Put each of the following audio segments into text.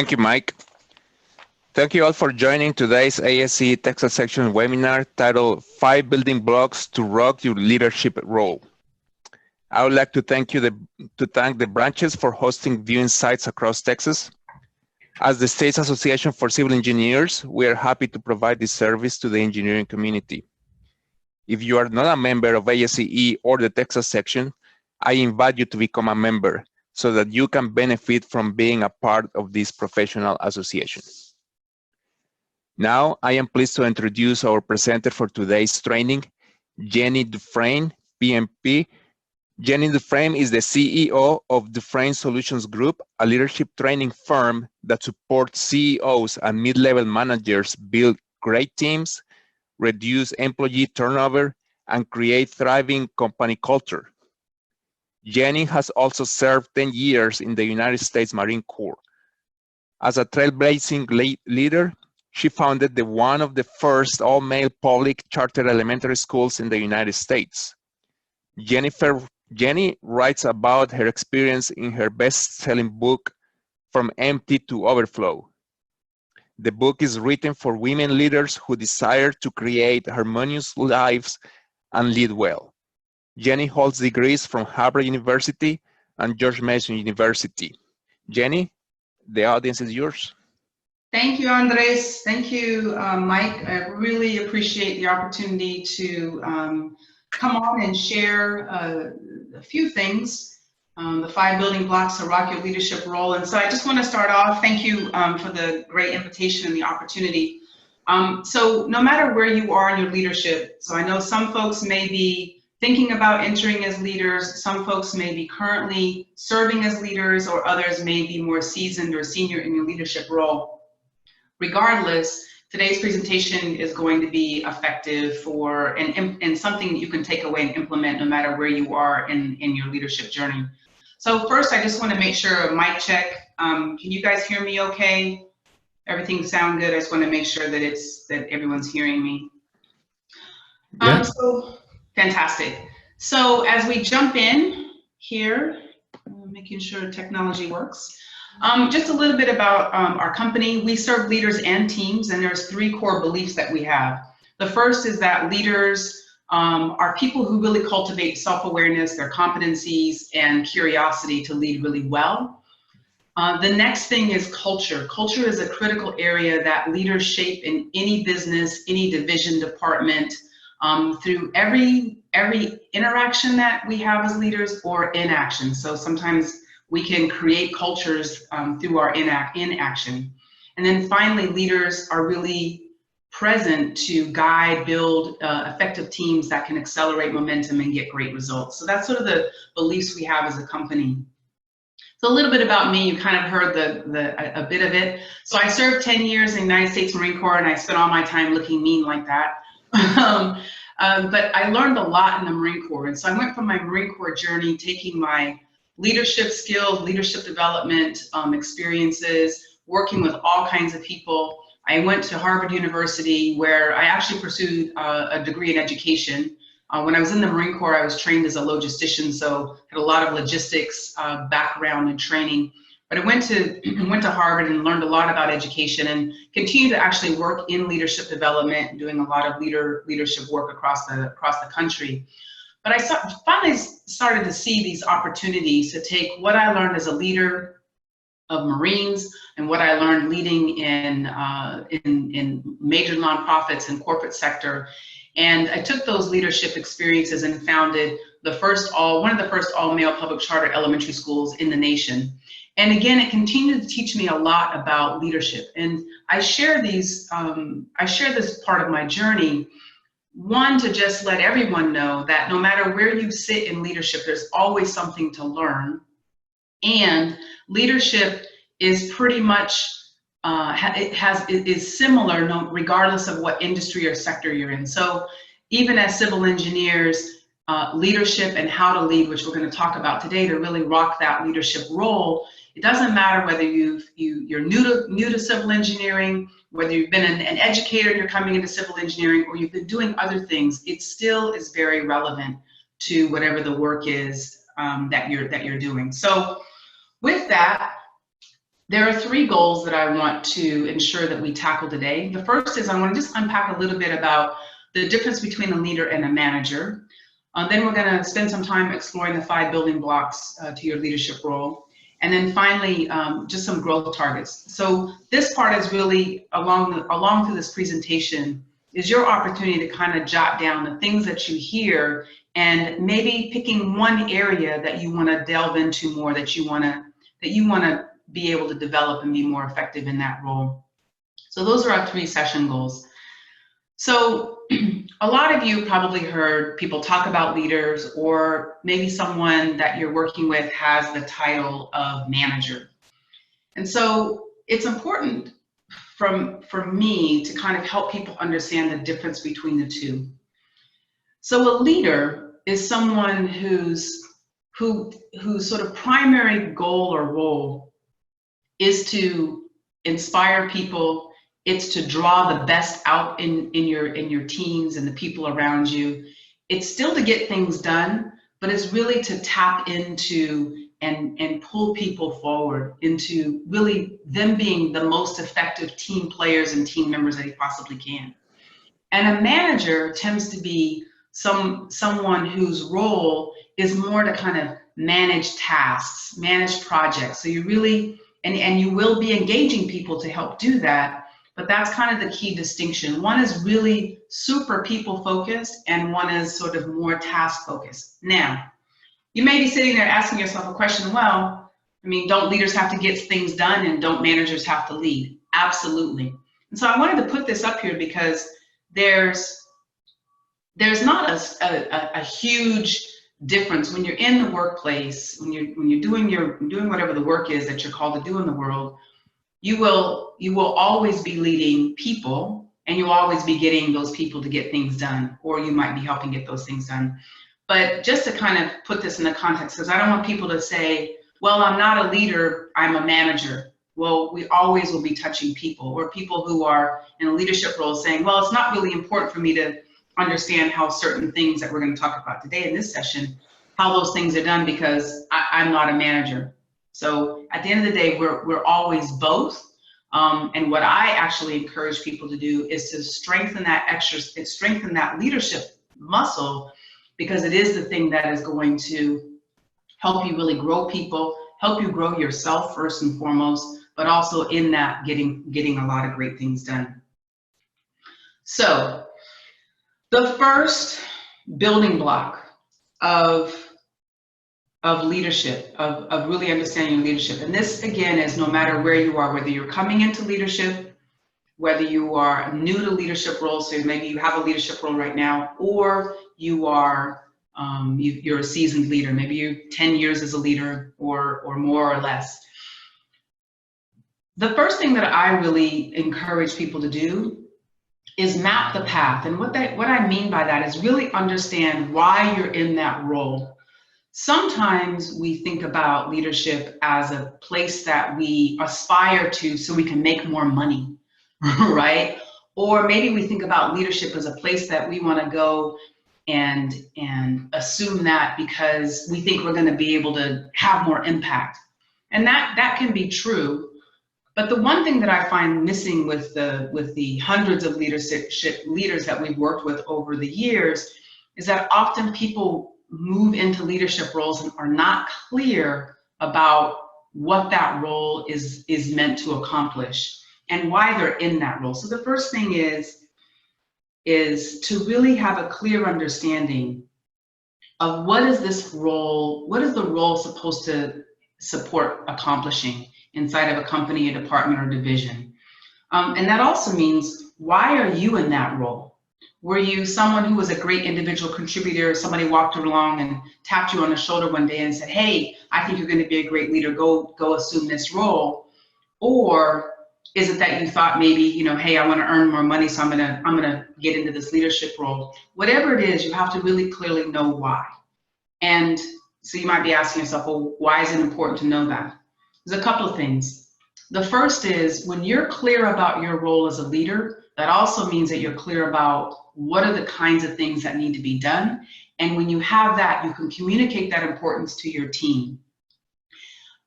Thank you, Mike. Thank you all for joining today's ASCE Texas Section webinar titled 5 Building Blocks to Rock Your Leadership Role. I would like to thank the branches for hosting viewing sites across Texas. As the State's Association for Civil Engineers, we are happy to provide this service to the engineering community. If you are not a member of ASCE or the Texas section, I invite you to become a member so that you can benefit from being a part of this professional association. Now, I am pleased to introduce our presenter for today's training, Jenny Dufresne, PMP. Jenny Dufresne is the CEO of Dufresne Solutions Group, a leadership training firm that supports CEOs and mid-level managers build great teams, reduce employee turnover, and create thriving company culture. Jenny has also served 10 years in the United States Marine Corps. As a trailblazing leader, she founded one of the first all-male public charter elementary schools in the United States. Jenny writes about her experience in her best-selling book, From Empty to Overflow. The book is written for women leaders who desire to create harmonious lives and lead well. Jenny holds degrees from Harvard University and George Mason University. Jenny, the audience is yours. Thank you, Andres. Thank you, Mike. I really appreciate the opportunity to come on and share a few things, the 5 building blocks to rock your leadership role. And so I just want to start off, thank you for the great invitation and the opportunity. So no matter where you are in your leadership, so I know some folks may be thinking about entering as leaders, some folks may be currently serving as leaders, or others may be more seasoned or senior in your leadership role. Regardless, today's presentation is going to be effective for and something that you can take away and implement no matter where you are in your leadership journey. So first, I just want to make sure a mic check. Can you guys hear me okay? Everything sound good? I just want to make sure that everyone's hearing me. So fantastic. So as we jump in here, making sure technology works. Just a little bit about our company. We serve leaders and teams, and there's 3 core beliefs that we have. The first is that leaders are people who really cultivate self-awareness, their competencies, and curiosity to lead really well. The next thing is culture. Culture is a critical area that leaders shape in any business, any division, department, through every interaction that we have as leaders or inaction. So sometimes we can create cultures through our inaction. And then finally, leaders are really present to guide, build effective teams that can accelerate momentum and get great results. So that's sort of the beliefs we have as a company. So a little bit about me, you kind of heard a bit of it. So I served 10 years in the United States Marine Corps, and I spent all my time looking mean like that. But I learned a lot in the Marine Corps. And so I went from my Marine Corps journey, taking my leadership skills, leadership development experiences, working with all kinds of people. I went to Harvard University, where I actually pursued a degree in education. When I was in the Marine Corps, I was trained as a logistician, so had a lot of logistics background and training. But I went to Harvard and learned a lot about education, and continued to actually work in leadership development, doing a lot of leadership work across the country. But I finally started to see these opportunities to take what I learned as a leader of Marines and what I learned leading in major nonprofits and corporate sector. And I took those leadership experiences and founded one of the first all-male public charter elementary schools in the nation. And again, it continued to teach me a lot about leadership. And I share this part of my journey. One, to just let everyone know that no matter where you sit in leadership, there's always something to learn. And leadership is pretty much, is similar regardless of what industry or sector you're in. So even as civil engineers, leadership and how to lead, which we're going to talk about today, to really rock that leadership role, it doesn't matter whether you're new to civil engineering, whether you've been an educator and you're coming into civil engineering, or you've been doing other things, it still is very relevant to whatever the work is that you're doing. So with that, There are 3 goals that I want to ensure that we tackle today. The first is I want to just unpack a little bit about the difference between a leader and a manager. Then we're going to spend some time exploring the 5 building blocks to your leadership role. And then finally, just some growth targets. So this part is really, along through this presentation, is your opportunity to kind of jot down the things that you hear and maybe picking one area that you want to delve into more, that you want to be able to develop and be more effective in that role. So those are our 3 session goals. So a lot of you probably heard people talk about leaders, or maybe someone that you're working with has the title of manager. And so it's important for me to kind of help people understand the difference between the 2. So a leader is someone whose sort of primary goal or role is to inspire people. It's to draw the best out in your teams and the people around you. It's still to get things done, but it's really to tap into and pull people forward into really them being the most effective team players and team members that he possibly can. And a manager tends to be someone whose role is more to kind of manage tasks, manage projects. So you really, and you will be engaging people to help do that, but that's kind of the key distinction. One is really super people focused and one is sort of more task focused. Now, you may be sitting there asking yourself a question, well, I mean, don't leaders have to get things done and don't managers have to lead? Absolutely. And so I wanted to put this up here because there's not a huge difference when you're in the workplace, when you're doing whatever the work is that you're called to do in the world. You will always be leading people, and you'll always be getting those people to get things done, or you might be helping get those things done. But just to kind of put this in the context, because I don't want people to say, well, I'm not a leader, I'm a manager. Well, we always will be touching people, or people who are in a leadership role saying, well, it's not really important for me to understand how certain things that we're going to talk about today in this session, how those things are done, because I'm not a manager. So at the end of the day, we're always both. And what I actually encourage people to do is to strengthen that leadership muscle, because it is the thing that is going to help you really grow people, help you grow yourself first and foremost, but also in that getting a lot of great things done. So the first building block of leadership, of really understanding leadership, and this again is no matter where you are, whether you're coming into leadership, whether you are new to leadership roles, so maybe you have a leadership role right now, or you are you're a seasoned leader, maybe you're 10 years as a leader or more or less. The first thing that I really encourage people to do is map the path. And what I mean by that is really understand why you're in that role. Sometimes we think about leadership as a place that we aspire to so we can make more money, right? Or maybe we think about leadership as a place that we want to go and assume that because we think we're going to be able to have more impact. And that can be true. But the one thing that I find missing with the hundreds of leaders that we've worked with over the years is that often people move into leadership roles and are not clear about what that role is meant to accomplish and why they're in that role. So the first thing is to really have a clear understanding of what is the role supposed to support accomplishing inside of a company, a department, or division. And that also means, why are you in that role? Were you someone who was a great individual contributor? Somebody walked along and tapped you on the shoulder one day and said, hey, I think you're going to be a great leader, go assume this role. Or is it that you thought maybe, hey, I want to earn more money, so I'm gonna get into this leadership role? Whatever it is, you have to really clearly know why. And so you might be asking yourself, well, why is it important to know that? There's a couple of things. The first is, when you're clear about your role as a leader, that also means that you're clear about what are the kinds of things that need to be done. And when you have that, you can communicate that importance to your team.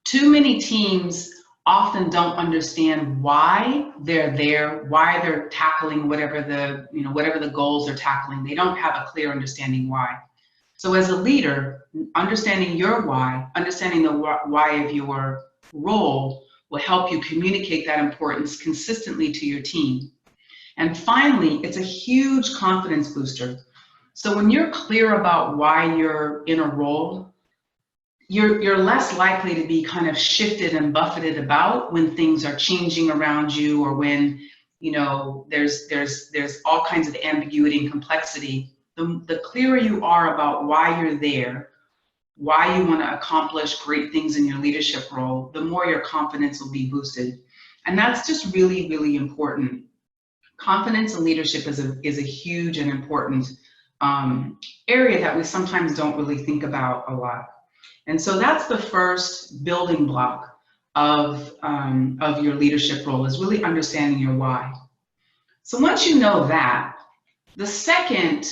Too many teams often don't understand why they're there, why they're tackling whatever the goals they're tackling. They don't have a clear understanding why. So as a leader, understanding your why, understanding the why of your role will help you communicate that importance consistently to your team. And finally, it's a huge confidence booster. So when you're clear about why you're in a role, you're less likely to be kind of shifted and buffeted about when things are changing around you, or when there's all kinds of ambiguity and complexity. The clearer you are about why you're there, why you want to accomplish great things in your leadership role, the more your confidence will be boosted. And that's just really, really important. Confidence in leadership is a huge and important area that we sometimes don't really think about a lot. And so that's the first building block of your leadership role, is really understanding your why. So once you know that, the second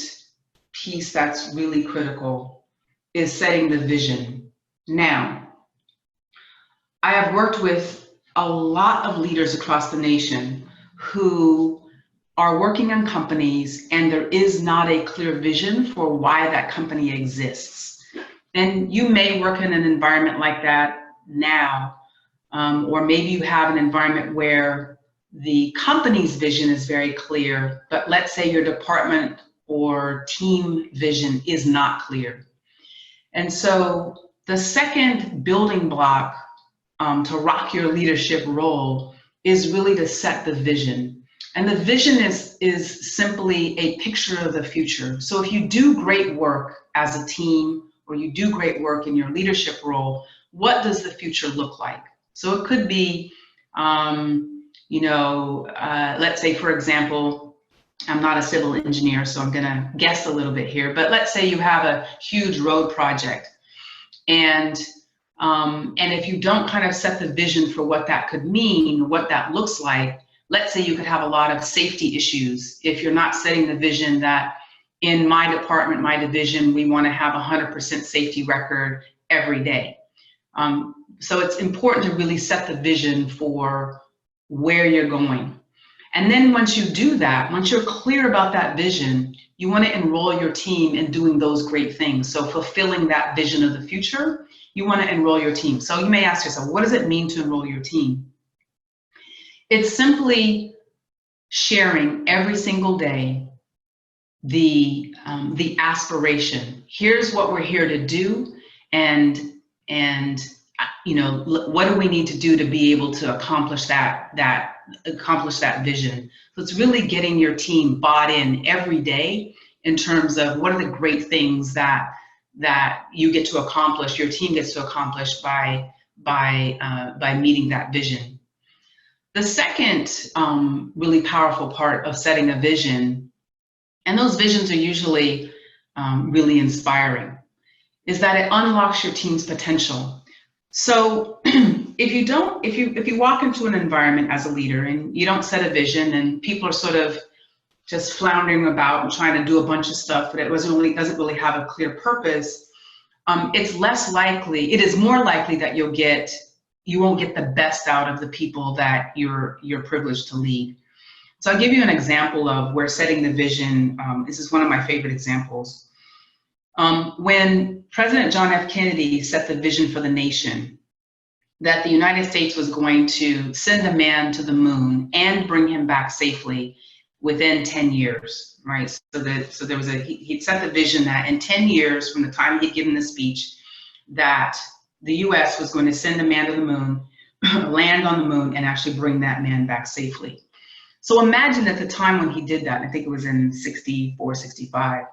piece that's really critical is setting the vision. Now, I have worked with a lot of leaders across the nation who are working on companies and there is not a clear vision for why that company exists. And you may work in an environment like that now, or maybe you have an environment where the company's vision is very clear, but let's say your department or team vision is not clear. And so the second building block to rock your leadership role is really to set the vision. And the vision is simply a picture of the future. So if you do great work as a team, or you do great work in your leadership role, what does the future look like? So it could be, let's say, for example, I'm not a civil engineer, so I'm gonna guess a little bit here, but let's say you have a huge road project, and if you don't kind of set the vision for what that could mean, what that looks like, let's say you could have a lot of safety issues if you're not setting the vision that in my department, my division, we want to have 100% safety record every day. So it's important to really set the vision for where you're going. And then once you do that, once you're clear about that vision, you want to enroll your team in doing those great things. So fulfilling that vision of the future, you want to enroll your team. So you may ask yourself, what does it mean to enroll your team? It's simply sharing every single day the aspiration. Here's what we're here to do, and what do we need to do to be able to accomplish that vision. So it's really getting your team bought in every day in terms of what are the great things that you get to accomplish, your team gets to accomplish by meeting that vision. The second really powerful part of setting a vision, and those visions are usually really inspiring, is that it unlocks your team's potential. So if you walk into an environment as a leader and you don't set a vision and people are sort of just floundering about and trying to do a bunch of stuff, but it doesn't really have a clear purpose, it is more likely that you won't get the best out of the people that you're privileged to lead. So I'll give you an example of where setting the vision, this is one of my favorite examples. When President John F. Kennedy set the vision for the nation, that the United States was going to send a man to the moon and bring him back safely within 10 years, right? So there was he'd set the vision that in 10 years from the time he'd given the speech, that the US was going to send a man to the moon, land on the moon, and actually bring that man back safely. So imagine at the time when he did that, I think it was in 64, 65,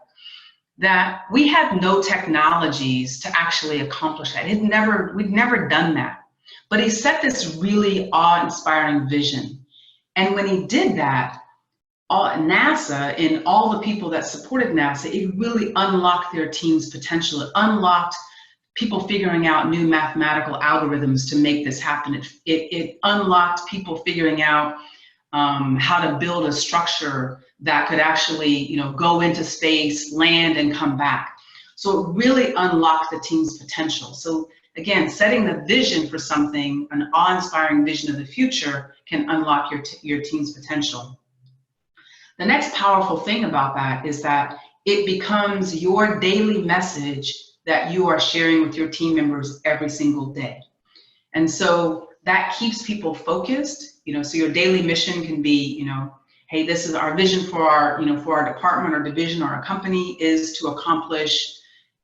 that we had no technologies to actually accomplish that. We'd never done that. But he set this really awe-inspiring vision. And when he did that, NASA and all the people that supported NASA, it really unlocked their team's potential. It unlocked people figuring out new mathematical algorithms to make this happen. It unlocked people figuring out how to build a structure that could actually, go into space, land, and come back. So it really unlocked the team's potential. So again, setting the vision for something, an awe-inspiring vision of the future, can unlock your team's potential. The next powerful thing about that is that it becomes your daily message that you are sharing with your team members every single day. And so that keeps people focused, so your daily mission can be, hey, this is our vision for our, for our department or division or our company is to accomplish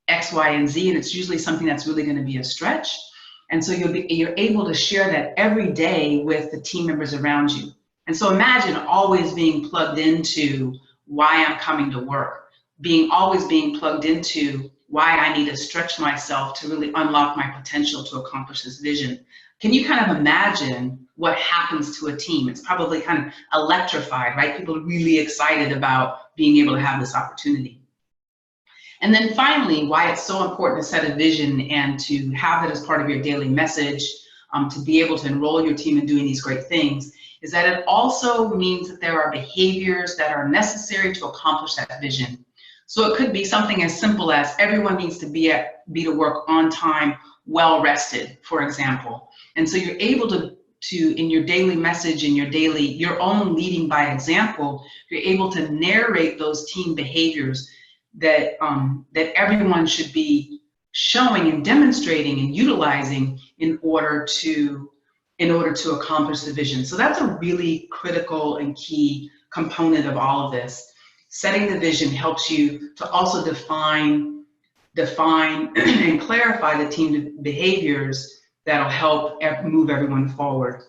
X, Y, and Z, and it's usually something that's really going to be a stretch. And so you're able to share that every day with the team members around you. And so imagine always being plugged into why I'm coming to work, always being plugged into why I need to stretch myself to really unlock my potential to accomplish this vision. Can you kind of imagine what happens to a team? It's probably kind of electrified, right? People are really excited about being able to have this opportunity. And then finally, why it's so important to set a vision and to have that as part of your daily message, to be able to enroll your team in doing these great things, is that it also means that there are behaviors that are necessary to accomplish that vision. So it could be something as simple as everyone needs to be to work on time, well rested, for example. And so you're able to in your daily message, in your own leading by example, you're able to narrate those team behaviors that everyone should be showing and demonstrating and utilizing in order to accomplish the vision. So that's a really critical and key component of all of this. Setting the vision helps you to also define and clarify the team behaviors that'll help move everyone forward.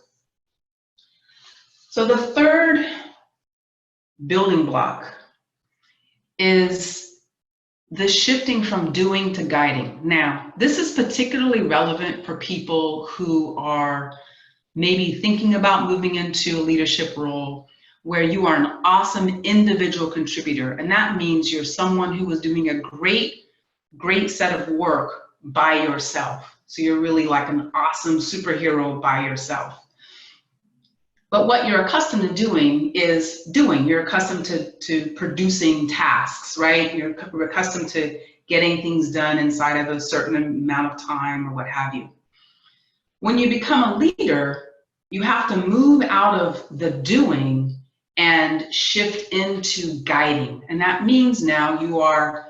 So the third building block is the shifting from doing to guiding. Now, this is particularly relevant for people who are maybe thinking about moving into a leadership role where you are an awesome individual contributor. And that means you're someone who is doing a great set of work by yourself. So you're really like an awesome superhero by yourself. But what you're accustomed to doing is you're accustomed to producing tasks, right? You're accustomed to getting things done inside of a certain amount of time or what have you. When you become a leader, you have to move out of the doing and shift into guiding. And that means now you are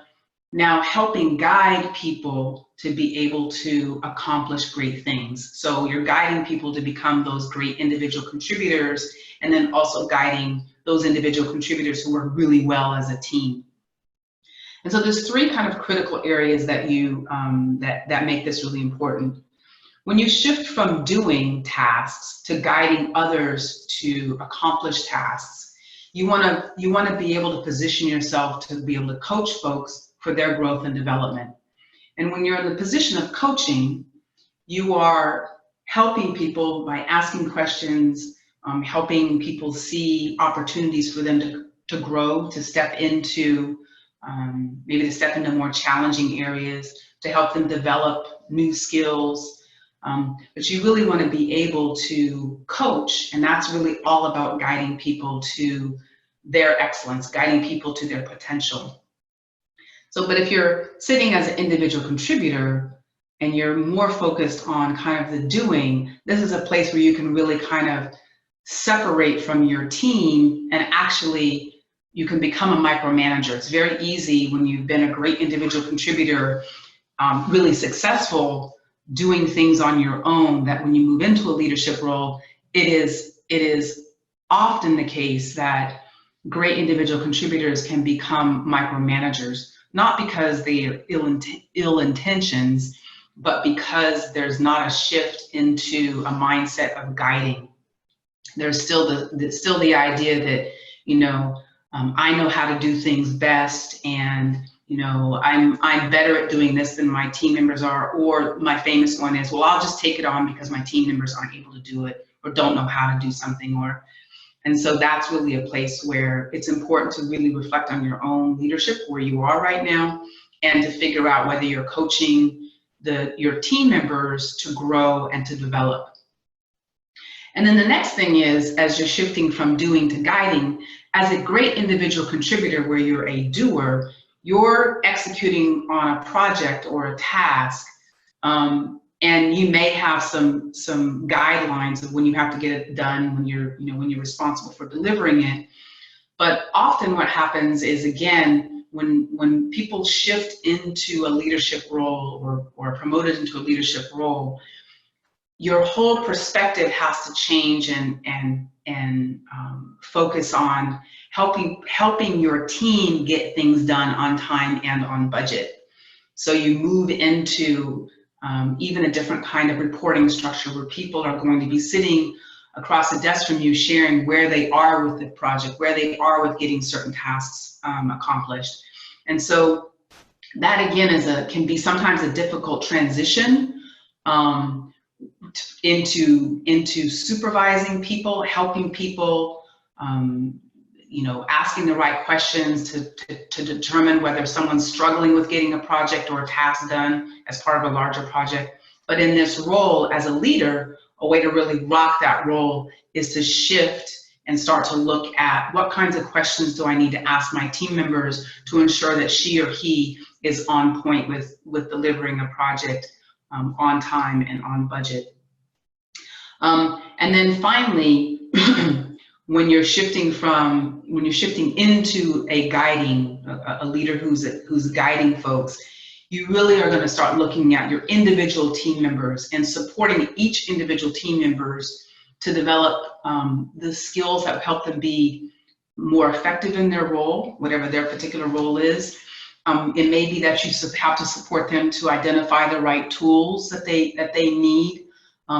helping guide people to be able to accomplish great things. So you're guiding people to become those great individual contributors, and then also guiding those individual contributors who work really well as a team. And so there's three kind of critical areas that that make this really important. When you shift from doing tasks to guiding others to accomplish tasks, you want to be able to position yourself to be able to coach folks for their growth and development. And when you're in the position of coaching, you are helping people by asking questions, helping people see opportunities for them to grow, to step into, maybe to step into more challenging areas, to help them develop new skills. But you really want to be able to coach, and that's really all about guiding people to their excellence, guiding people to their potential. So, but if you're sitting as an individual contributor and you're more focused on kind of the doing, this is a place where you can really kind of separate from your team, and actually you can become a micromanager. It's very easy when you've been a great individual contributor, really successful, doing things on your own, that when you move into a leadership role, it is often the case that great individual contributors can become micromanagers, not because they are ill intentions, but because there's not a shift into a mindset of guiding. There's still the idea that, I know how to do things best, and I'm better at doing this than my team members are. Or my famous one is, well, I'll just take it on because my team members aren't able to do it or don't know how to do something. And so that's really a place where it's important to really reflect on your own leadership, where you are right now, and to figure out whether you're coaching your team members to grow and to develop. And then the next thing is, as you're shifting from doing to guiding, as a great individual contributor where you're a doer, you're executing on a project or a task and you may have some guidelines of when you have to get it done, when you're responsible for delivering it. But often what happens is, again, when people shift into a leadership role or are promoted into a leadership role, your whole perspective has to change and focus on helping your team get things done on time and on budget. So you move into even a different kind of reporting structure where people are going to be sitting across the desk from you, sharing where they are with the project, where they are with getting certain tasks accomplished. And so that, again, can be sometimes a difficult transition into supervising people, helping people, asking the right questions to determine whether someone's struggling with getting a project or a task done as part of a larger project. But in this role as a leader, a way to really rock that role is to shift and start to look at what kinds of questions do I need to ask my team members to ensure that she or he is on point with delivering a project on time and on budget. And then finally, when you're shifting into a leader who's guiding folks, you really are going to start looking at your individual team members and supporting each individual team members to develop the skills that help them be more effective in their role, whatever their particular role is. It may be that you have to support them to identify the right tools that they need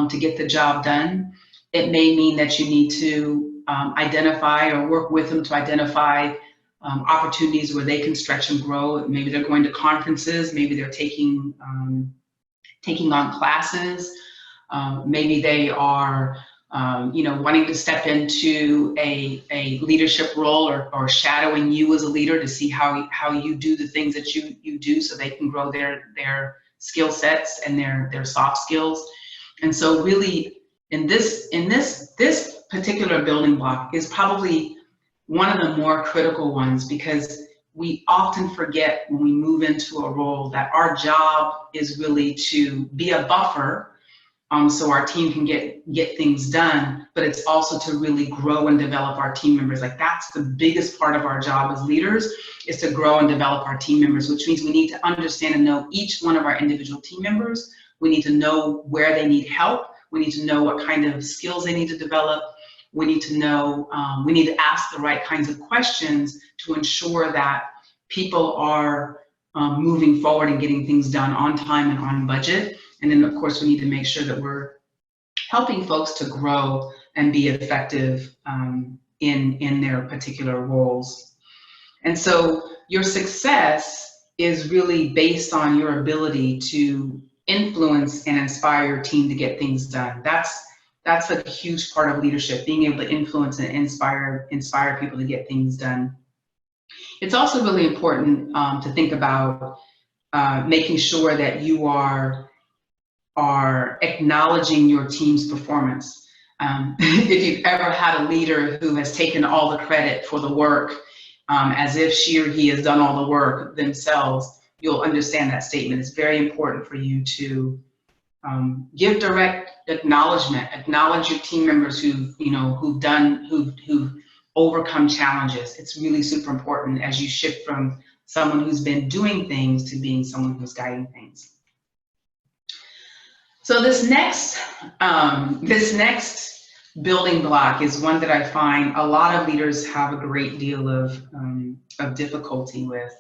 to get the job done. It may mean that you need to identify or work with them to identify opportunities where they can stretch and grow. Maybe they're going to conferences, maybe they're taking on classes, maybe they are wanting to step into a leadership role or shadowing you as a leader to see how you do the things that you do so they can grow their skill sets and their soft skills. And so really in this particular building block is probably one of the more critical ones, because we often forget when we move into a role that our job is really to be a buffer so our team can get things done, but it's also to really grow and develop our team members. Like, that's the biggest part of our job as leaders, is to grow and develop our team members, which means we need to understand and know each one of our individual team members. We need to know where they need help. We need to know what kind of skills they need to develop. We need to know, we need to ask the right kinds of questions to ensure that people are moving forward and getting things done on time and on budget. And then, of course, we need to make sure that we're helping folks to grow and be effective in their particular roles. And so your success is really based on your ability to influence and inspire your team to get things done. That's a huge part of leadership, being able to influence and inspire people to get things done. It's also really important to think about making sure that you are acknowledging your team's performance. If you've ever had a leader who has taken all the credit for the work, as if she or he has done all the work themselves, you'll understand that statement. It's very important for you to give direct acknowledgement, acknowledge your team members who've overcome challenges. It's really super important as you shift from someone who's been doing things to being someone who's guiding things. So this next building block is one that I find a lot of leaders have a great deal of difficulty with,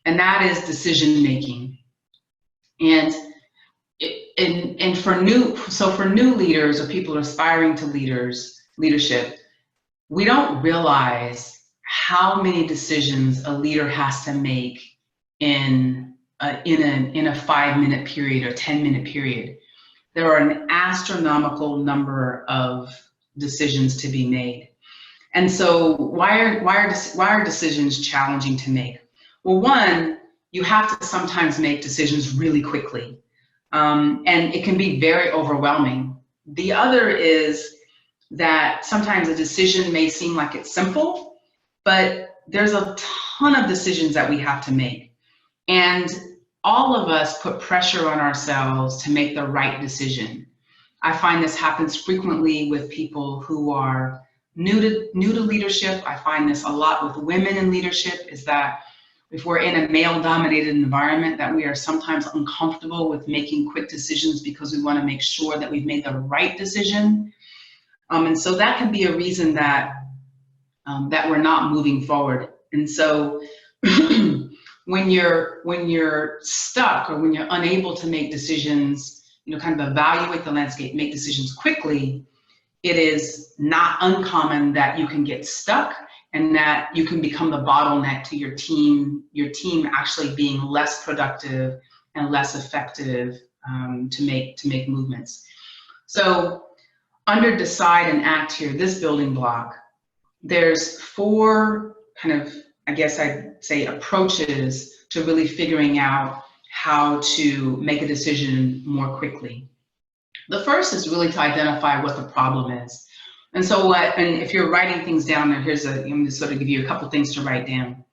and that is decision making. And for new leaders or people aspiring to leadership, we don't realize how many decisions a leader has to make in a 5-minute period or 10-minute period. There are an astronomical number of decisions to be made. And so why are decisions challenging to make? Well, one, you have to sometimes make decisions really quickly. And it can be very overwhelming. The other is that sometimes a decision may seem like it's simple, but there's a ton of decisions that we have to make. And all of us put pressure on ourselves to make the right decision. I find this happens frequently with people who are new to leadership. I find this a lot with women in leadership, is that if we're in a male-dominated environment, that we are sometimes uncomfortable with making quick decisions because we want to make sure that we've made the right decision. And so that can be a reason that that we're not moving forward. And so when you're stuck or when you're unable to make decisions, kind of evaluate the landscape, make decisions quickly, it is not uncommon that you can get stuck and that you can become the bottleneck to your team actually being less productive and less effective to make movements. So under decide and act here, this building block, there's 4 kind of, I guess I'd say, approaches to really figuring out how to make a decision more quickly. The first is really to identify what the problem is. And so and if you're writing things down there, I'm going to sort of give you a couple things to write down.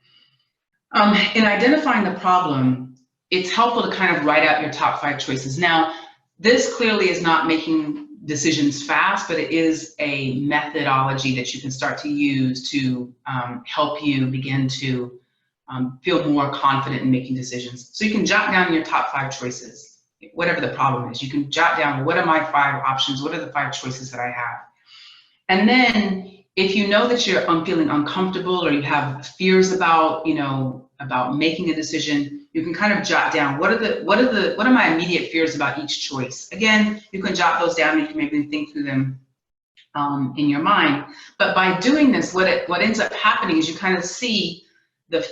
In identifying the problem, it's helpful to kind of write out your top 5 choices. Now, this clearly is not making decisions fast, but it is a methodology that you can start to use to help you begin to feel more confident in making decisions. So you can jot down your top 5 choices, whatever the problem is. You can jot down, what are my 5 options? What are the 5 choices that I have? And then if you know that you're feeling uncomfortable or you have fears about, about making a decision, you can kind of jot down what are my immediate fears about each choice. Again, you can jot those down. You can maybe think through them in your mind. But by doing this, what ends up happening is you kind of see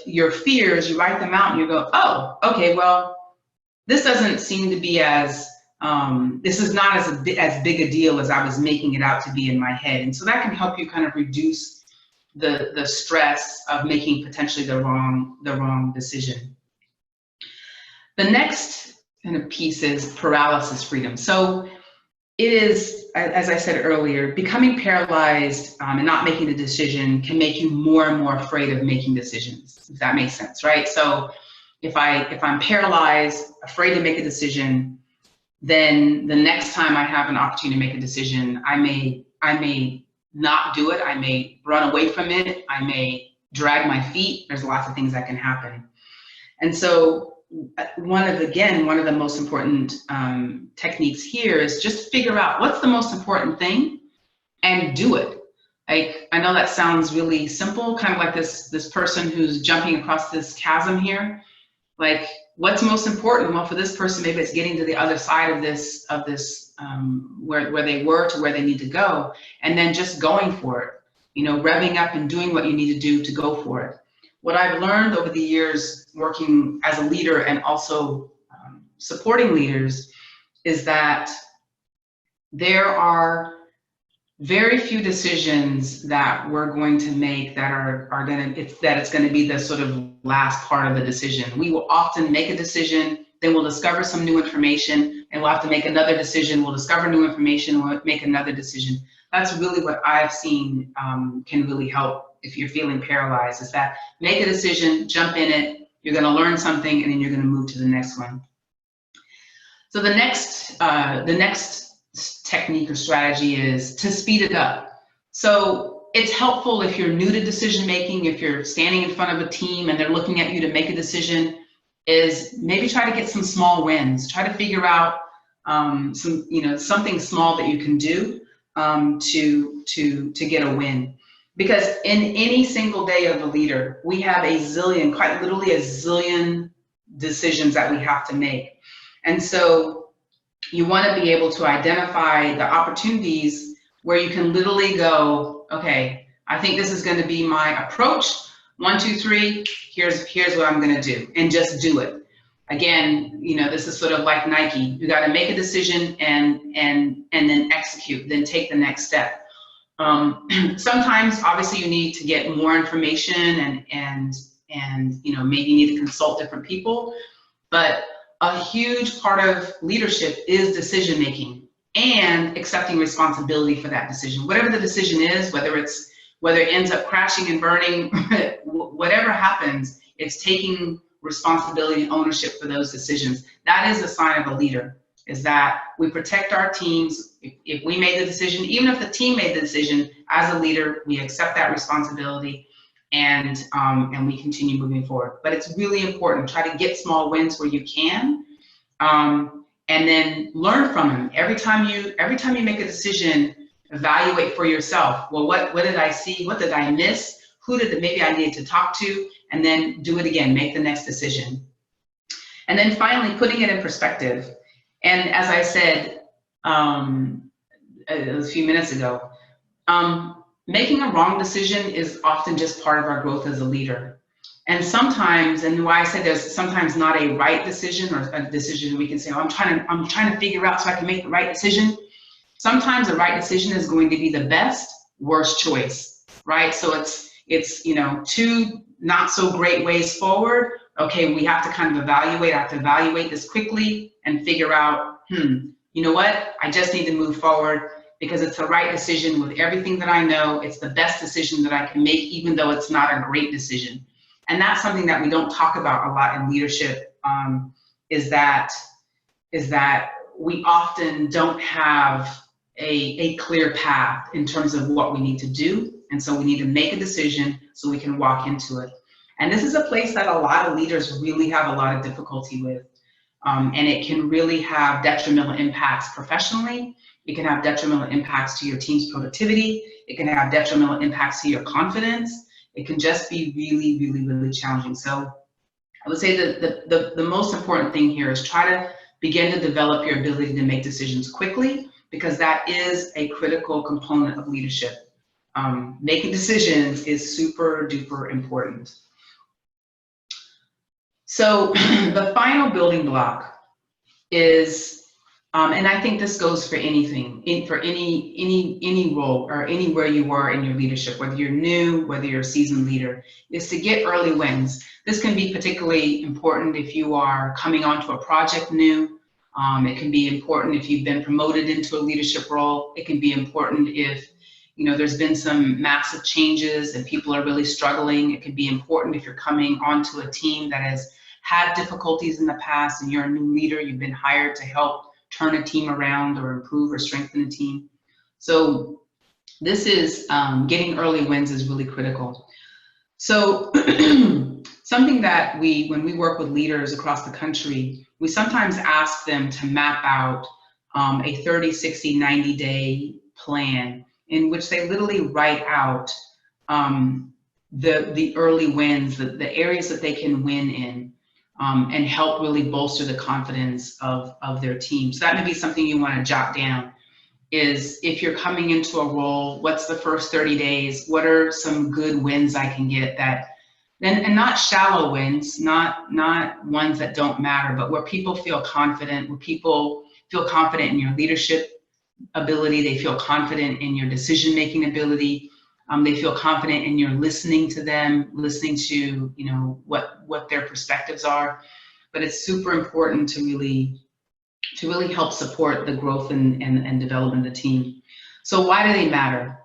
your fears. You write them out, and you go, oh, okay, well, this doesn't seem to be as this is not as big a deal as I was making it out to be in my head. And so that can help you kind of reduce the stress of making potentially the wrong decision. The next kind of piece is paralysis freedom. So it is, as I said earlier, becoming paralyzed and not making a decision can make you more and more afraid of making decisions, if that makes sense, right? So if I'm paralyzed, afraid to make a decision, then the next time I have an opportunity to make a decision, I may not do it. I may run away from it. I may drag my feet. There's lots of things that can happen. And so one of the most important techniques here is just figure out what's the most important thing and do it. Like, I know that sounds really simple, kind of like this person who's jumping across this chasm here. Like, what's most important? Well, for this person, maybe it's getting to the other side of this where they were to where they need to go, and then just going for it, revving up and doing what you need to do to go for it. What I've learned over the years working as a leader and also supporting leaders is that there are very few decisions that we're going to make that it's going to be the sort of last part of the decision. We will often make a decision, then we'll discover some new information, and we'll have to make another decision. We'll discover new information, we'll make another decision. That's really what I've seen can really help if you're feeling paralyzed, is that make a decision, jump in it, you're going to learn something, and then you're going to move to the next one. So the next technique or strategy is to speed it up. So it's helpful if you're new to decision making, if you're standing in front of a team and they're looking at you to make a decision, is maybe try to get some small wins. Try to figure out something small that you can do to get a win. Because in any single day of a leader, we have quite literally a zillion decisions that we have to make. And so you want to be able to identify the opportunities where you can literally go, okay, I think this is going to be my approach. 1, 2, 3, here's what I'm going to do, and just do it. Again, this is sort of like Nike. You got to make a decision and then execute, then take the next step. Sometimes, obviously, you need to get more information and maybe you need to consult different people. But a huge part of leadership is decision making and accepting responsibility for that decision. Whatever the decision is, whether it ends up crashing and burning, whatever happens, it's taking responsibility and ownership for those decisions. That is a sign of a leader, is that we protect our teams. If we made the decision, even if the team made the decision, as a leader, we accept that responsibility and we continue moving forward. But it's really important, try to get small wins where you can, and then learn from them. Every time you make a decision, evaluate for yourself. Well, what did I see? What did I miss? Who did maybe I needed to talk to? And then do it again, make the next decision. And then finally, putting it in perspective. And as I said a few minutes ago, making a wrong decision is often just part of our growth as a leader. And sometimes, and why I say there's sometimes not a right decision or a decision we can say, oh, I'm trying to figure out so I can make the right decision. Sometimes the right decision is going to be the best, worst choice, right? So it's two not so great ways forward. Okay, we have to kind of evaluate. I have to evaluate this quickly and figure out, you know what? I just need to move forward because it's the right decision with everything that I know. It's the best decision that I can make, even though it's not a great decision. And that's something that we don't talk about a lot in leadership, is that we often don't have a clear path in terms of what we need to do. And so we need to make a decision so we can walk into it. And this is a place that a lot of leaders really have a lot of difficulty with. And it can really have detrimental impacts professionally. It can have detrimental impacts to your team's productivity. It can have detrimental impacts to your confidence. It can just be really, really, really challenging. So I would say that the most important thing here is try to begin to develop your ability to make decisions quickly, because that is a critical component of leadership. Making decisions is super duper important. So the final building block is, and I think this goes for anything, for any role or anywhere you are in your leadership, whether you're new, whether you're a seasoned leader, is to get early wins. This can be particularly important if you are coming onto a project new. It can be important if you've been promoted into a leadership role. It can be important if there's been some massive changes and people are really struggling. It can be important if you're coming onto a team that has had difficulties in the past and you're a new leader, you've been hired to help turn a team around or improve or strengthen a team. So this is, getting early wins is really critical. So something that when we work with leaders across the country, we sometimes ask them to map out a 30, 60, 90-day plan in which they literally write out the early wins, the areas that they can win in, and help really bolster the confidence of their team. So that may be something you want to jot down, is if you're coming into a role, what's the first 30 days? What are some good wins I can get and not shallow wins, not ones that don't matter, but where people feel confident, where people feel confident in your leadership ability, they feel confident in your decision-making ability, they feel confident in your listening to them, listening to what their perspectives are. But it's super important to really help support the growth and development of the team. So why do they matter?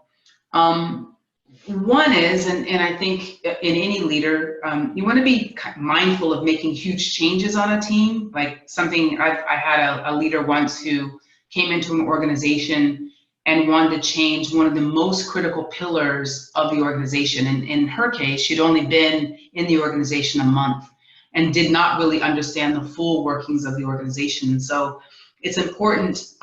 One is, and I think in any leader, you want to be mindful of making huge changes on a team. Like I had a leader once who came into an organization and wanted to change one of the most critical pillars of the organization. And in her case, she'd only been in the organization a month and did not really understand the full workings of the organization. So it's important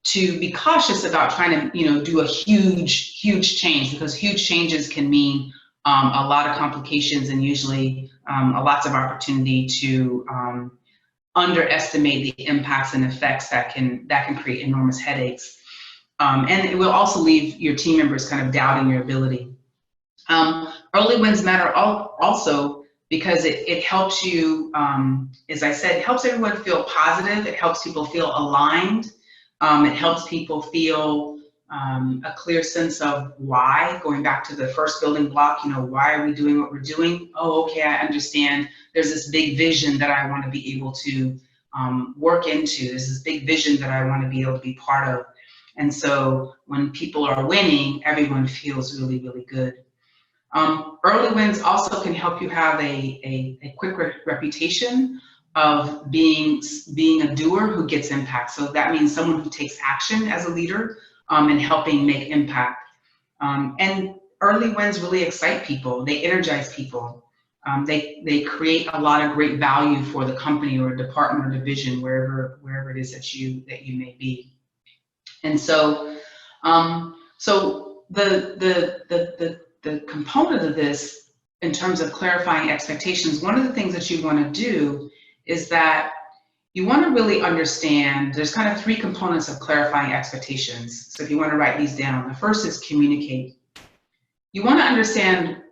to be cautious about trying to do a huge change, because huge changes can mean a lot of complications and usually lots of opportunity to underestimate the impacts and effects that can create enormous headaches. And it will also leave your team members kind of doubting your ability. Early wins matter also because it helps you, as I said, it helps everyone feel positive. It helps people feel aligned. It helps people feel a clear sense of why, going back to the first building block, why are we doing what we're doing? Oh, okay, I understand. There's this big vision that I want to be able to work into. There's this big vision that I want to be able to be part of. And so when people are winning, everyone feels really, really good. Early wins also can help you have a quick reputation of being a doer who gets impact. So that means someone who takes action as a leader and helping make impact. And early wins really excite people. They energize people. They create a lot of great value for the company or department or division, wherever it is that you may be. And so, the component of this, in terms of clarifying expectations, one of the things that you want to do is that you want to really understand, there's kind of three components of clarifying expectations. So if you want to write these down, the first is communicate. You want to understand,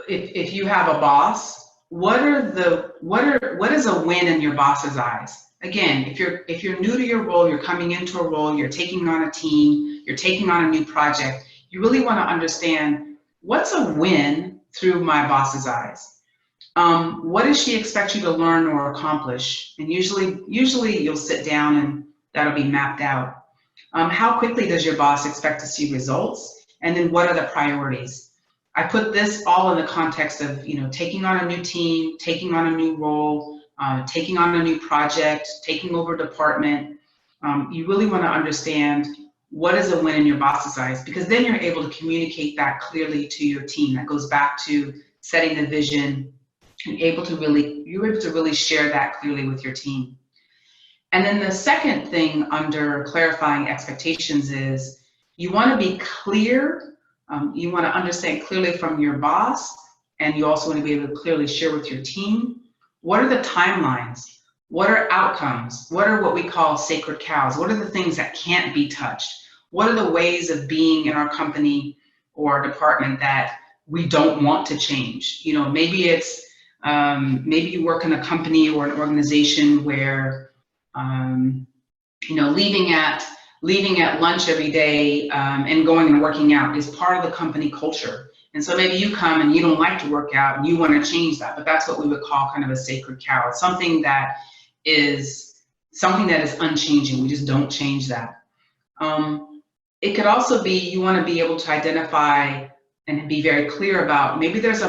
if you have a boss, what is a win in your boss's eyes? Again, if you're new to your role, you're coming into a role, you're taking on a team, you're taking on a new project, you really want to understand, what's a win through my boss's eyes? What does she expect you to learn or accomplish? And usually you'll sit down and that'll be mapped out. How quickly does your boss expect to see results? And then what are the priorities? I put this all in the context of, taking on a new team, taking on a new role, taking on a new project, taking over a department. You really want to understand, what is a win in your boss's eyes? Because then you're able to communicate that clearly to your team. That goes back to setting the vision, and you're able to really share that clearly with your team. And then the second thing under clarifying expectations is, you want to be clear. You want to understand clearly from your boss, and you also want to be able to clearly share with your team, what are the timelines? What are outcomes? What are what we call sacred cows? What are the things that can't be touched? What are the ways of being in our company or department that we don't want to change? Maybe it's, maybe you work in a company or an organization where, leaving at lunch every day and going and working out is part of the company culture. And so maybe you come and you don't like to work out and you want to change that, but that's what we would call kind of a sacred cow. It's something that is unchanging. We just don't change that. It could also be, you want to be able to identify and be very clear about, maybe there's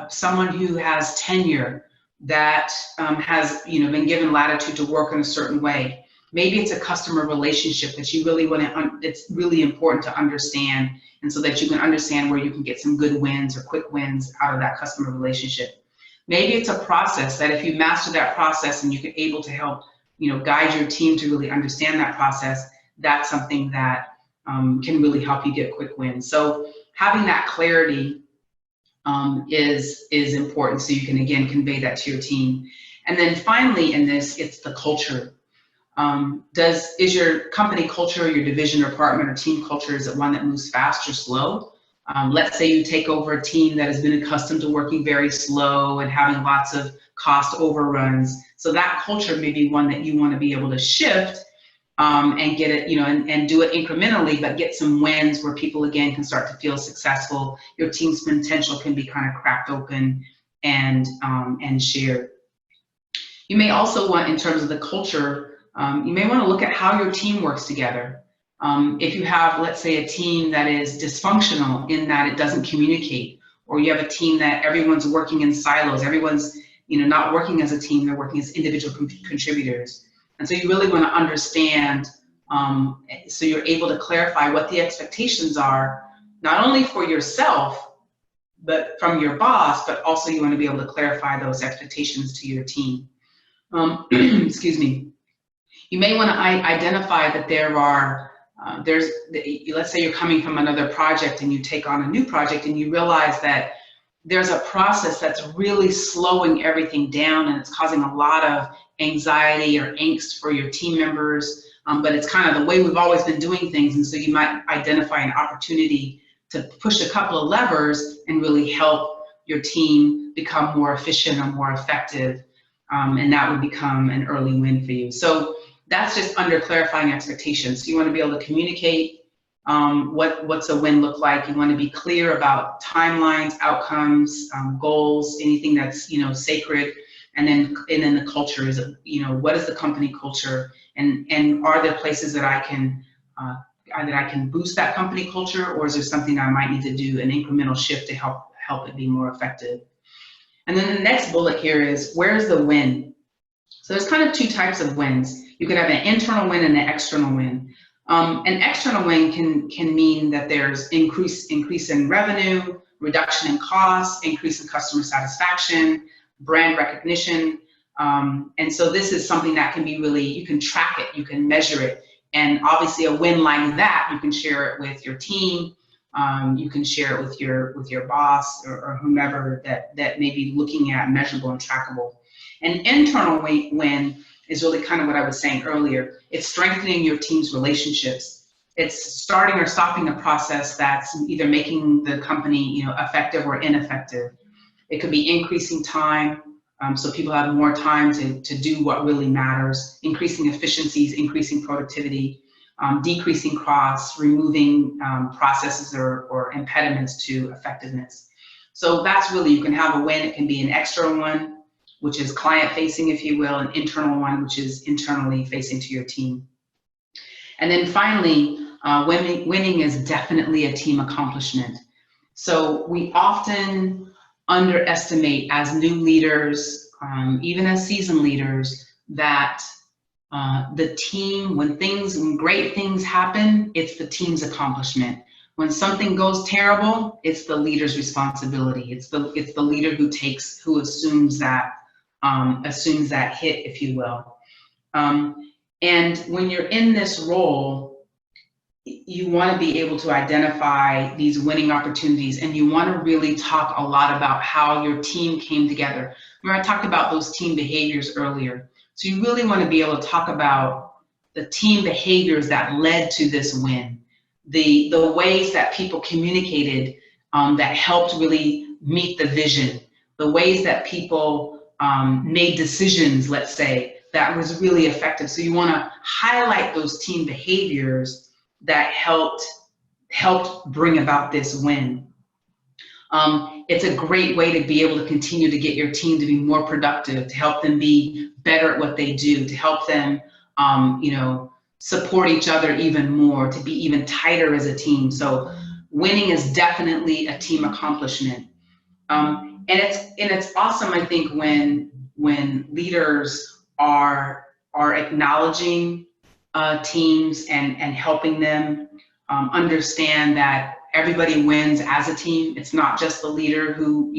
someone who has tenure that has been given latitude to work in a certain way. Maybe it's a customer relationship that you really want to, it's really important to understand, and so that you can understand where you can get some good wins or quick wins out of that customer relationship. Maybe it's a process that if you master that process and you're able to help, guide your team to really understand that process, that's something that can really help you get quick wins. So having that clarity is important, so you can, again, convey that to your team. And then finally in this, it's the culture. Is your company culture, your division or department or team culture, is it one that moves fast or slow? Let's say you take over a team that has been accustomed to working very slow and having lots of cost overruns. So that culture may be one that you want to be able to shift and get it, and do it incrementally, but get some wins where people, again, can start to feel successful. Your team's potential can be kind of cracked open and shared. You may also want, in terms of the culture, you may want to look at how your team works together. If you have, let's say, a team that is dysfunctional in that it doesn't communicate, or you have a team that everyone's working in silos, everyone's not working as a team, they're working as individual contributors. And so you really want to understand, so you're able to clarify what the expectations are, not only for yourself, but from your boss, but also you want to be able to clarify those expectations to your team. Excuse me. You may want to identify that there are, let's say you're coming from another project and you take on a new project and you realize that there's a process that's really slowing everything down and it's causing a lot of anxiety or angst for your team members, but it's kind of the way we've always been doing things. And so you might identify an opportunity to push a couple of levers and really help your team become more efficient or more effective. And that would become an early win for you. So that's just under clarifying expectations. So you want to be able to communicate what's a win look like. You want to be clear about timelines, outcomes, goals, anything that's sacred, and then the culture is what is the company culture, and are there places that I can boost that company culture, or is there something I might need to do an incremental shift to help help it be more effective. And then the next bullet here is, where's the win? So there's kind of two types of wins. You could have an internal win and an external win. An external win can mean that there's increase in revenue, reduction in costs, increase in customer satisfaction, brand recognition. And so this is something that can be really, you can track it, you can measure it. And obviously a win like that, you can share it with your team, you can share it with your boss or whomever that may be looking at measurable and trackable. An internal win is really kind of what I was saying earlier. It's strengthening your team's relationships. It's starting or stopping a process that's either making the company, effective or ineffective. It could be increasing time, so people have more time to do what really matters, increasing efficiencies, increasing productivity, decreasing costs, removing processes or impediments to effectiveness. So that's really, you can have a win. It can be an external one, which is client-facing, if you will, an internal one, which is internally facing to your team. And then finally, winning is definitely a team accomplishment. So we often underestimate as new leaders, even as seasoned leaders, that the team, when great things happen, it's the team's accomplishment. When something goes terrible, it's the leader's responsibility. It's the leader who assumes that hit, if you will. And when you're in this role, you want to be able to identify these winning opportunities, and you want to really talk a lot about how your team came together. Remember, I talked about those team behaviors earlier. So you really want to be able to talk about the team behaviors that led to this win, the ways that people communicated that helped really meet the vision, the ways that people made decisions, let's say, that was really effective. So you want to highlight those team behaviors that helped bring about this win. It's a great way to be able to continue to get your team to be more productive, to help them be better at what they do, to help them support each other even more, to be even tighter as a team. So winning is definitely a team accomplishment. And it's awesome, I think, when leaders are acknowledging teams and helping them understand that everybody wins as a team. It's not just the leader who,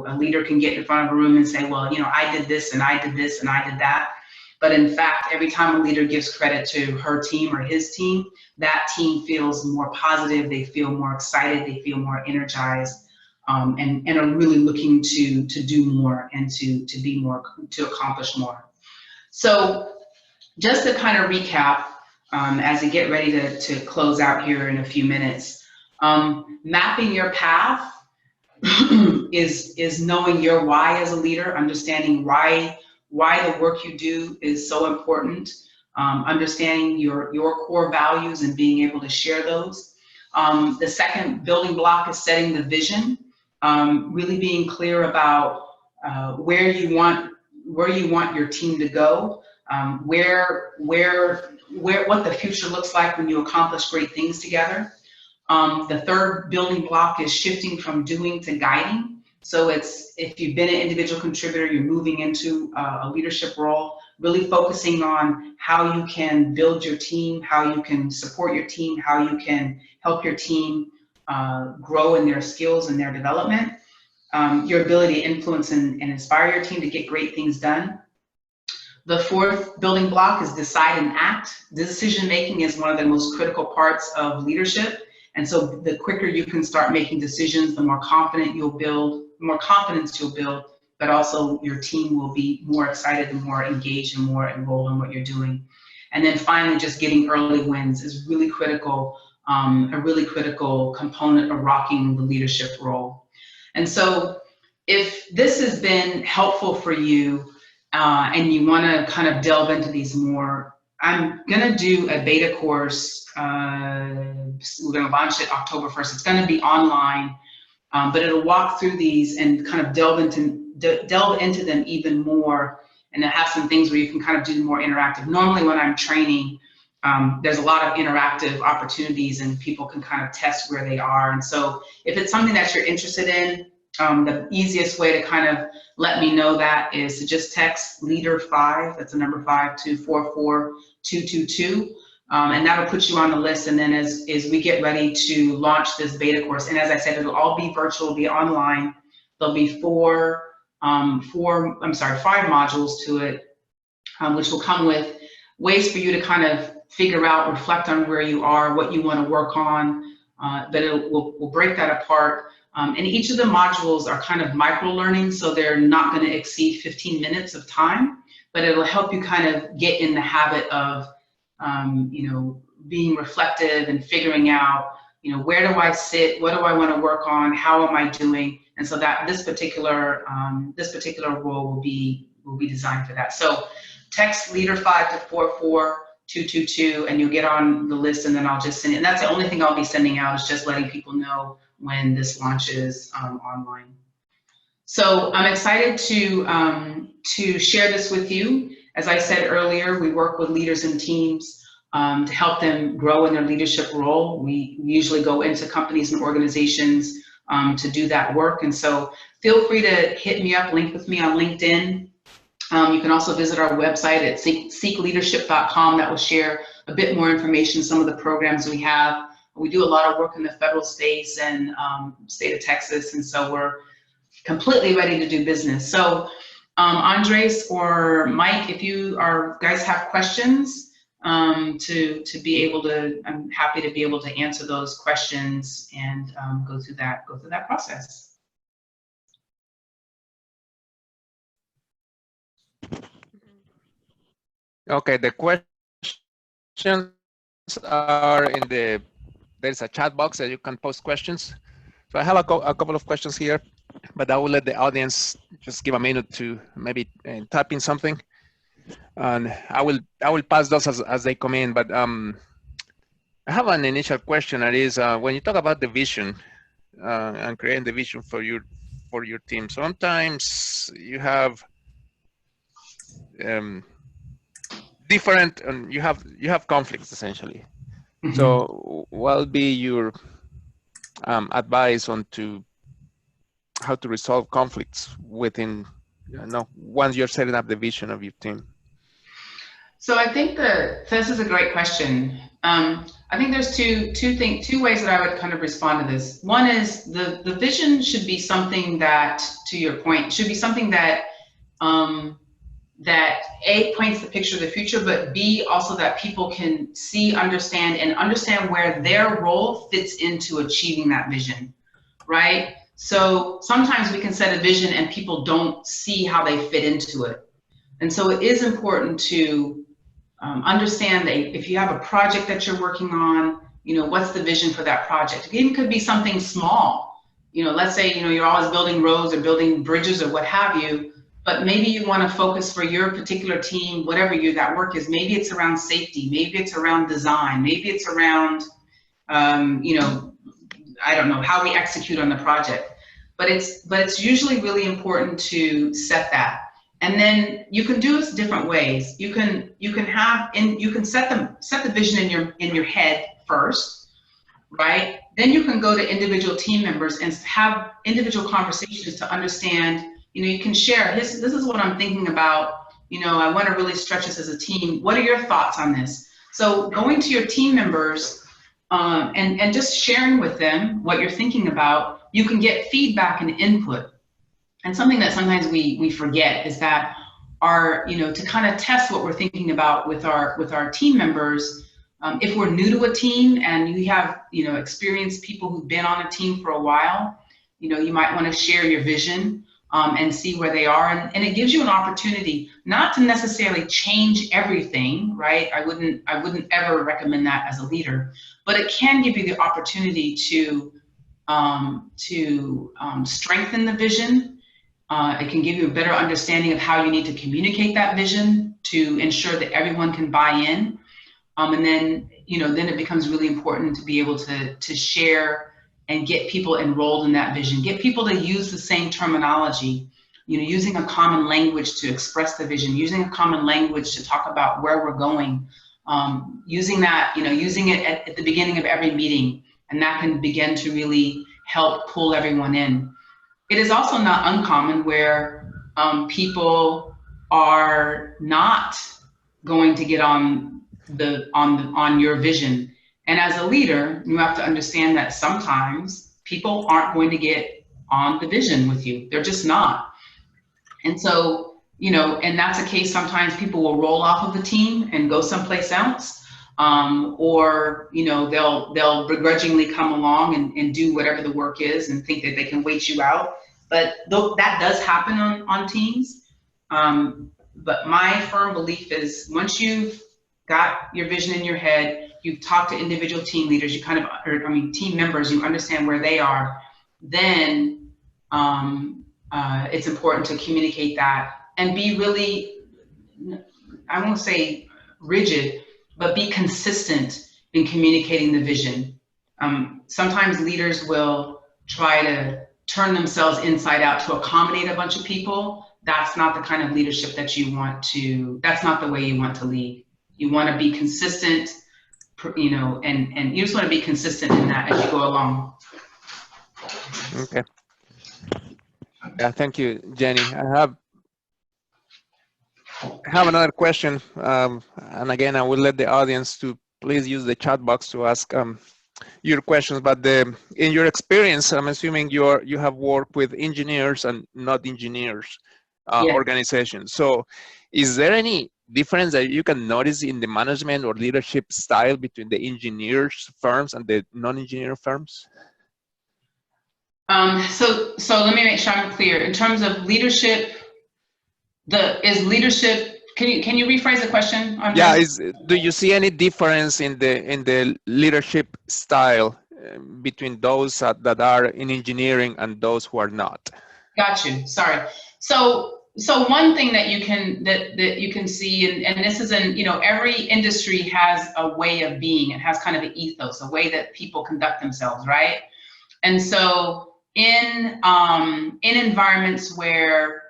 a leader can get in front of a room and say, well, I did this and I did this and I did that. But in fact, every time a leader gives credit to her team or his team, that team feels more positive, they feel more excited, they feel more energized, and are really looking to do more and to be more, to accomplish more. So just to kind of recap, as we get ready to close out here in a few minutes, mapping your path is knowing your why as a leader, understanding why the work you do is so important, understanding your core values and being able to share those. The second building block is setting the vision, really being clear about where you want your team to go, what the future looks like when you accomplish great things together. The third building block is shifting from doing to guiding. So if you've been an individual contributor, you're moving into a leadership role, really focusing on how you can build your team, how you can support your team, how you can help your team grow in their skills and their development, your ability to influence and inspire your team to get great things done. The fourth building block is decide and act. Decision making is one of the most critical parts of leadership. And so the quicker you can start making decisions, the more confidence you'll build, but also your team will be more excited and more engaged and more enrolled in what you're doing. And then finally, just getting early wins is really critical, a really critical component of rocking the leadership role. And so if this has been helpful for you and you want to kind of delve into these more, I'm going to do a beta course. We're going to launch it October 1st. It's going to be online, but it'll walk through these and kind of delve into them even more, and it'll have some things where you can kind of do more interactive. Normally when I'm training, there's a lot of interactive opportunities and people can kind of test where they are. And so if it's something that you're interested in, The easiest way to kind of let me know that is to just text leader 5, that's the number 5, to 44222. And that'll put you on the list. And then as we get ready to launch this beta course, and as I said, it'll all be virtual, be online. There'll be 5 modules to it, which will come with ways for you to kind of figure out, reflect on where you are, what you want to work on. But we'll break that apart. And each of the modules are kind of micro learning, so they're not going to exceed 15 minutes of time, but it'll help you kind of get in the habit of, you know, being reflective and figuring out, you know, where do I sit, what do I want to work on, how am I doing, and so that this particular role will be designed for that. So text leader 5 to 44222, and you'll get on the list, and then I'll just send it. And that's the only thing I'll be sending out, is just letting people know when this launches online. So I'm excited to share this with you. As I said earlier, we work with leaders and teams to help them grow in their leadership role. We usually go into companies and organizations to do that work. And so feel free to hit me up, link with me on LinkedIn. You can also visit our website at seekleadership.com. That will share a bit more information, some of the programs we have. We do a lot of work in the federal space and state of Texas, and so we're completely ready to do business. So Andres or Mike, if you guys have questions, to be able to, I'm happy to be able to answer those questions and go through that process. Okay, the questions are in there's a chat box that you can post questions. So I have a couple of questions here, but I will let the audience just give a minute to maybe type in something, and I will pass those as they come in. But I have an initial question, that is when you talk about the vision and creating the vision for your team, sometimes you have different, and you have conflicts essentially. Mm-hmm. So what will be your advice on how to resolve conflicts within, once you're setting up the vision of your team? So I think this is a great question. I think there's two ways that I would kind of respond to this. One is the vision should be something that, to your point, should be something that that A, paints the picture of the future, but B, also that people can see, understand where their role fits into achieving that vision, right? So sometimes we can set a vision and people don't see how they fit into it. And so it is important to understand that if you have a project that you're working on, what's the vision for that project? It even could be something small. Let's say, you're always building roads or building bridges or what have you, but maybe you want to focus for your particular team, whatever that work is. Maybe it's around safety, maybe it's around design, maybe it's around, I don't know, how we execute on the project. But it's usually really important to set that. And then you can do it different ways. You can set the vision in your head first, right? Then you can go to individual team members and have individual conversations to understand. You can share, this is what I'm thinking about. I want to really stretch this as a team. What are your thoughts on this? So going to your team members and just sharing with them what you're thinking about, you can get feedback and input. And something that sometimes we forget is that to kind of test what we're thinking about with our team members. If we're new to a team and you have experienced people who've been on a team for a while, you might want to share your vision. And see where they are, and it gives you an opportunity not to necessarily change everything, right? I wouldn't ever recommend that as a leader, but it can give you the opportunity to strengthen the vision. It can give you a better understanding of how you need to communicate that vision to ensure that everyone can buy in, and then then it becomes really important to be able to share and get people enrolled in that vision, get people to use the same terminology, using a common language to express the vision, using a common language to talk about where we're going, using that, using it at the beginning of every meeting, and that can begin to really help pull everyone in. it is also not uncommon where people are not going to get on your vision. And as a leader, you have to understand that sometimes people aren't going to get on the vision with you. They're just not. And so, you know, and that's a case sometimes people will roll off of the team and go someplace else. Or, you know, they'll begrudgingly come along and do whatever the work is and think that they can wait you out. But that does happen on teams. But my firm belief is once you've got your vision in your head, you've talked to individual team leaders, team members, you understand where they are, then it's important to communicate that and be really, I won't say rigid, but be consistent in communicating the vision. Sometimes leaders will try to turn themselves inside out to accommodate a bunch of people. That's not the kind of leadership that you want to, that's not the way you want to lead. You want to be consistent, you know, and you just want to be consistent in that as you go along. Okay. Yeah, thank you, Jenny. I have another question, and again, I will let the audience to please use the chat box to ask your questions. But in your experience, I'm assuming you have worked with engineers and not engineers organizations. So, is there any difference that you can notice in the management or leadership style between the engineers firms and the non-engineer firms? So let me make sure I'm clear. In terms of leadership, can you rephrase the question? Yeah, do you see any difference in the leadership style between those that are in engineering and those who are not? Got you. Sorry. So one thing that you can see, and this is every industry has a way of being. It has kind of an ethos, a way that people conduct themselves, right? And so in environments where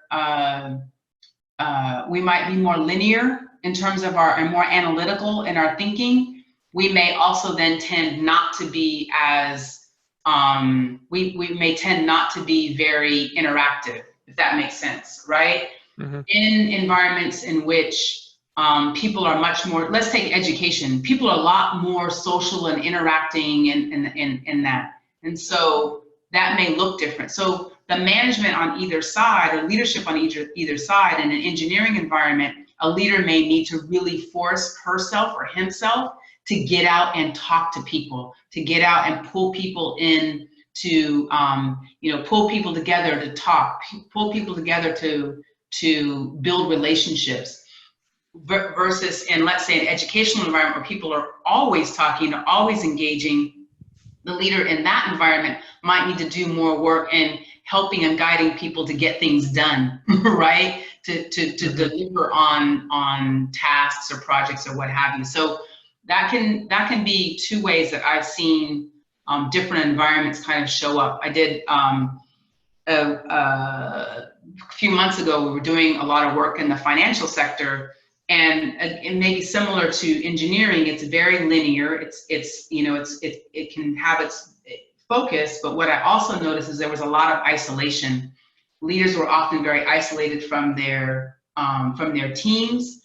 we might be more linear in terms of and more analytical in our thinking, we may also then tend not to be as, we may tend not to be very interactive, if that makes sense, right? Mm-hmm. In environments in which people are much more, let's take education, people are a lot more social and interacting in that. And so that may look different. So the management on either side, or leadership on either side, in an engineering environment, a leader may need to really force herself or himself to get out and talk to people, to get out and pull people in, to pull people together to talk, pull people together to build relationships. Versus in, let's say, an educational environment where people are always talking, always engaging, the leader in that environment might need to do more work in helping and guiding people to get things done, right? To deliver on tasks or projects or what have you. So that can be two ways that I've seen different environments kind of show up. I did a few months ago, we were doing a lot of work in the financial sector, and maybe similar to engineering, it's very linear. It can have its focus, but what I also noticed is there was a lot of isolation. Leaders were often very isolated from their teams.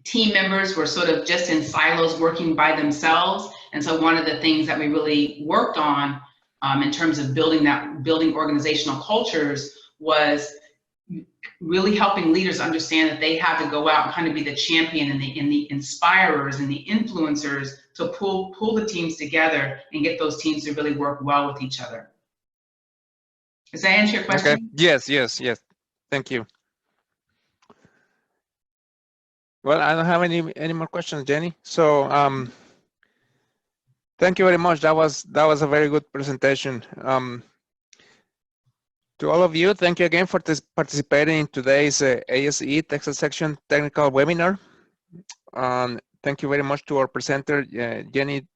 Team members were sort of just in silos working by themselves. And so one of the things that we really worked on in terms of building organizational cultures was really helping leaders understand that they have to go out and kind of be the champion and the inspirers and the influencers to pull the teams together and get those teams to really work well with each other. Does that answer your question? Okay. Yes. Thank you. Well, I don't have any more questions, Jenny. So thank you very much. That was a very good presentation. To all of you, thank you again for participating in today's ASCE Texas Section Technical Webinar. Thank you very much to our presenter, Jenny